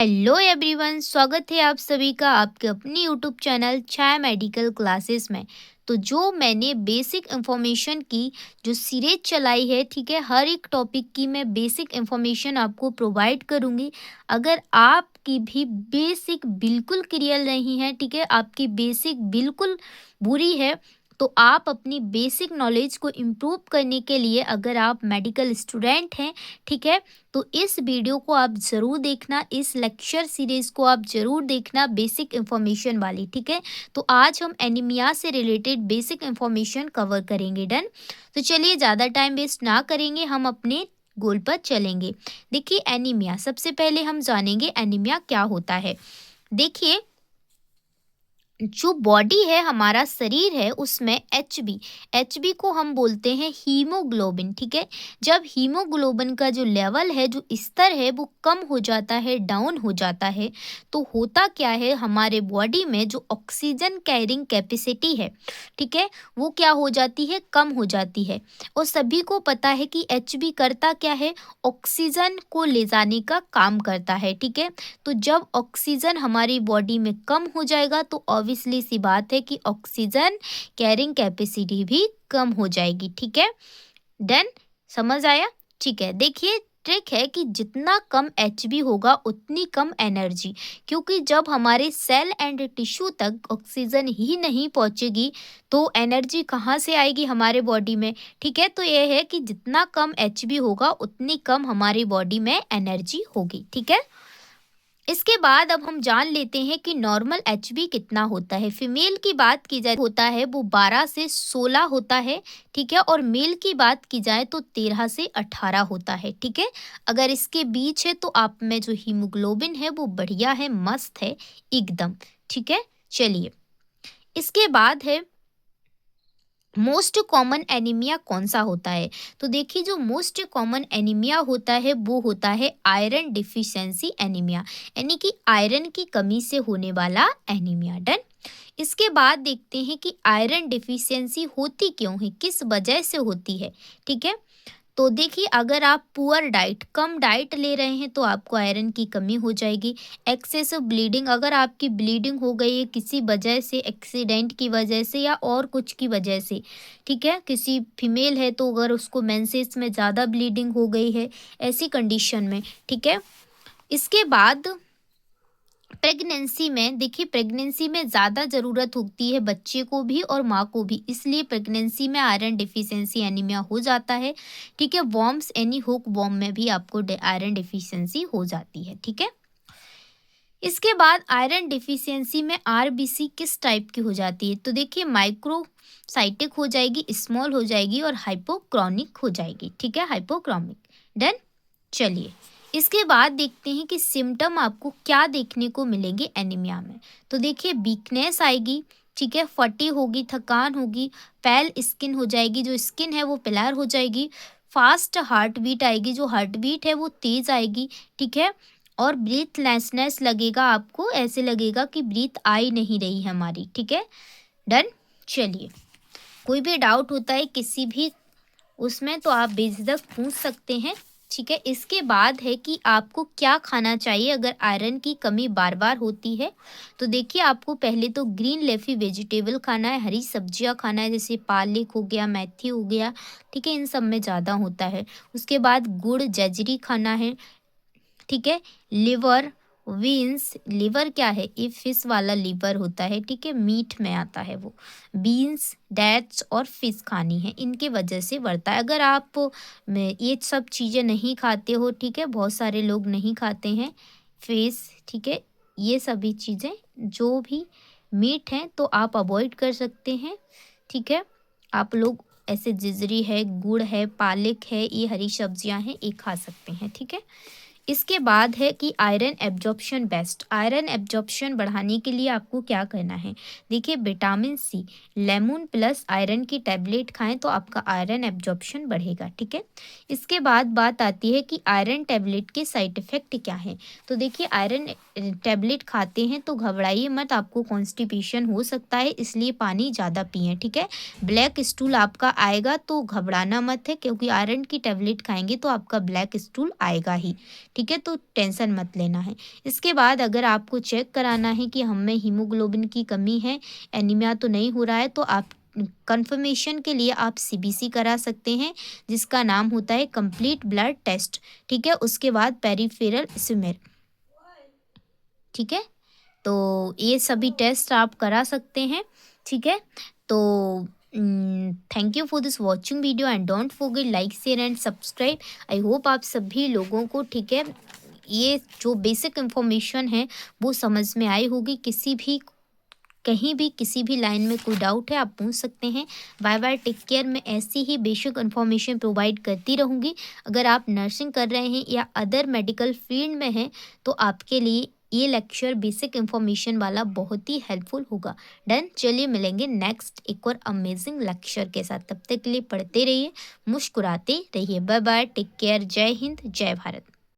Hello everyone, स्वागत है आप सभी का आपके अपनी यूट्यूब चैनल छाया मेडिकल क्लासेस में। तो जो मैंने बेसिक इन्फॉर्मेशन की जो सीरीज चलाई है, ठीक है, हर एक टॉपिक की मैं बेसिक इन्फॉर्मेशन आपको प्रोवाइड करूँगी। अगर आपकी भी बेसिक बिल्कुल क्लियर नहीं है, ठीक है, आपकी बेसिक बिल्कुल बुरी है, तो आप अपनी बेसिक नॉलेज को इम्प्रूव करने के लिए अगर आप मेडिकल स्टूडेंट हैं, ठीक है, तो इस वीडियो को आप ज़रूर देखना, इस लेक्चर सीरीज़ को आप ज़रूर देखना, बेसिक इन्फॉर्मेशन वाली, ठीक है। तो आज हम एनीमिया से रिलेटेड बेसिक इन्फॉर्मेशन कवर करेंगे। डन। तो चलिए ज़्यादा टाइम वेस्ट ना करेंगे, हम अपने गोल पर चलेंगे। देखिए एनीमिया, सबसे पहले हम जानेंगे एनीमिया क्या होता है। देखिए, जो बॉडी है, हमारा शरीर है, उसमें एचबी को हम बोलते हैं हीमोग्लोबिन, ठीक है। जब हीमोग्लोबिन का जो लेवल है, जो स्तर है, वो कम हो जाता है, डाउन हो जाता है, तो होता क्या है, हमारे बॉडी में जो ऑक्सीजन कैरिंग कैपेसिटी है, ठीक है, वो क्या हो जाती है, कम हो जाती है। और सभी को पता है कि एचबी करता क्या है, ऑक्सीजन को ले जाने का काम करता है, ठीक है। तो जब ऑक्सीजन हमारी बॉडी में कम हो जाएगा तो ऑब्वियसली सी बात है कि ऑक्सीजन कैरिंग कैपेसिटी भी कम हो जाएगी, ठीक है। डन। समझ आया? ठीक है। देखिए, ट्रिक है कि जितना कम एचबी होगा उतनी कम एनर्जी, क्योंकि जब हमारे सेल एंड टिश्यू तक ऑक्सीजन ही नहीं पहुंचेगी तो एनर्जी कहाँ से आएगी हमारे बॉडी में, ठीक है। तो यह है कि जितना कम एचबी होगा उतनी कम हमारी बॉडी में एनर्जी होगी, ठीक है। इसके बाद अब हम जान लेते हैं कि नॉर्मल एचबी कितना होता है। फीमेल की बात की जाए होता है वो 12 से 16 होता है, ठीक है। और मेल की बात की जाए तो 13 से 18 होता है, ठीक है। अगर इसके बीच है तो आप में जो हीमोग्लोबिन है वो बढ़िया है, मस्त है एकदम, ठीक है। चलिए, इसके बाद है मोस्ट कॉमन एनीमिया कौन सा होता है। तो देखिए, जो मोस्ट कॉमन एनीमिया होता है वो होता है आयरन डिफिशियंसी एनीमिया, यानी कि आयरन की कमी से होने वाला एनीमिया। डन। इसके बाद देखते हैं कि आयरन डिफिशियंसी होती क्यों है, किस वजह से होती है, ठीक है। तो देखिए, अगर आप पुअर डाइट, कम डाइट ले रहे हैं तो आपको आयरन की कमी हो जाएगी। एक्सेसिव ब्लीडिंग, अगर आपकी ब्लीडिंग हो गई है किसी वजह से, एक्सीडेंट की वजह से या और कुछ की वजह से, ठीक है, किसी फीमेल है तो अगर उसको मेंसेस में ज़्यादा ब्लीडिंग हो गई है ऐसी कंडीशन में, ठीक है। इसके बाद प्रेगनेंसी में, देखिए प्रेगनेंसी में ज़्यादा ज़रूरत होती है बच्चे को भी और माँ को भी, इसलिए प्रेगनेंसी में आयरन डिफिशियंसी एनीमिया हो जाता है, ठीक है। वॉर्म्स, एनी हुक वॉर्म में भी आपको आयरन डिफिशियंसी हो जाती है, ठीक है। इसके बाद आयरन डिफिशियंसी में आरबीसी किस टाइप की हो जाती है। तो देखिए, माइक्रोसाइटिक हो जाएगी, स्मॉल हो जाएगी और हाइपोक्रोनिक हो जाएगी, ठीक है, हाइपोक्रोमिक। डन। चलिए, इसके बाद देखते हैं कि सिम्टम आपको क्या देखने को मिलेंगे एनीमिया में। तो देखिए, वीकनेस आएगी, ठीक है, फटी होगी, थकान होगी, पेल स्किन हो जाएगी, जो स्किन है वो पिलर हो जाएगी, फास्ट हार्ट बीट आएगी, जो हार्ट बीट है वो तेज आएगी, ठीक है। और ब्रीथलेसनेस लगेगा, आपको ऐसे लगेगा कि ब्रीथ आ ही नहीं रही है हमारी, ठीक है। डन। चलिए, कोई भी डाउट होता है किसी भी उसमें तो आप बेझिझक पूछ सकते हैं, ठीक है। इसके बाद है कि आपको क्या खाना चाहिए अगर आयरन की कमी बार बार होती है। तो देखिए, आपको पहले तो ग्रीन लेफी वेजिटेबल खाना है, हरी सब्जियां खाना है, जैसे पालक हो गया, मेथी हो गया, ठीक है, इन सब में ज़्यादा होता है। उसके बाद गुड़, जजरी खाना है, ठीक है। लिवर, बीन्स, लिवर क्या है, ये फिश वाला लिवर होता है, ठीक है, मीट में आता है वो। बीन्स, डेट्स और फिश खानी है, इनके वजह से बढ़ता है। अगर आप ये सब चीज़ें नहीं खाते हो, ठीक है, बहुत सारे लोग नहीं खाते हैं फिश, ठीक है, ये सभी चीज़ें जो भी मीट हैं तो आप अवॉइड कर सकते हैं, ठीक है। आप लोग ऐसे जिजरी है, गुड़ है, पालक है, ये हरी सब्जियां हैं, ये खा सकते हैं, ठीक है। इसके बाद है कि iron absorption best, iron absorption बढ़ाने के लिए आपको क्या करना है। देखिए, vitamin C, lemon plus iron की टैबलेट खाएं तो आपका आयरन एब्जॉर्प्शन बढ़ेगा, ठीक है। इसके बाद बात आती है कि आयरन टैबलेट के साइड इफ़ेक्ट क्या हैं। तो देखिए, आयरन टैबलेट खाते हैं तो घबराइए मत, आपको कॉन्स्टिपेशन हो सकता है, इसलिए पानी ज़्यादा पिएं, ठीक है। ब्लैक स्टूल आपका आएगा तो घबराना मत है, क्योंकि आयरन की टैबलेट खाएंगे तो आपका ब्लैक स्टूल आएगा ही, ठीक है, तो टेंशन मत लेना है। इसके बाद अगर आपको चेक कराना है कि हमें हीमोग्लोबिन की कमी है, एनीमिया तो नहीं हो रहा है, तो आप कंफर्मेशन के लिए आप सीबीसी करा सकते हैं, जिसका नाम होता है कंप्लीट ब्लड टेस्ट। ठीक है, उसके बाद पेरिफेरल स्मीयर। ठीक है, तो ये सभी टेस्ट आप करा सकते हैं। ठीक है, तो thank you for this watching video and don't forget like share and subscribe. I hope आप सभी लोगों को, ठीक है, ये जो बेसिक इंफॉर्मेशन है वो समझ में आई होगी। किसी भी कहीं भी किसी भी लाइन में कोई डाउट है आप पूछ सकते हैं। Bye bye, take care. मैं ऐसी ही बेसिक इन्फॉर्मेशन प्रोवाइड करती रहूँगी। अगर आप नर्सिंग कर रहे हैं या अदर मेडिकल फील्ड में हैं तो आपके लिए ये लेक्चर बेसिक इन्फॉर्मेशन वाला बहुत ही हेल्पफुल होगा। डन, चलिए मिलेंगे नेक्स्ट एक और अमेजिंग लेक्चर के साथ। तब तक के लिए पढ़ते रहिए, मुस्कुराते रहिए। Bye bye, take care. जय हिंद, जय भारत।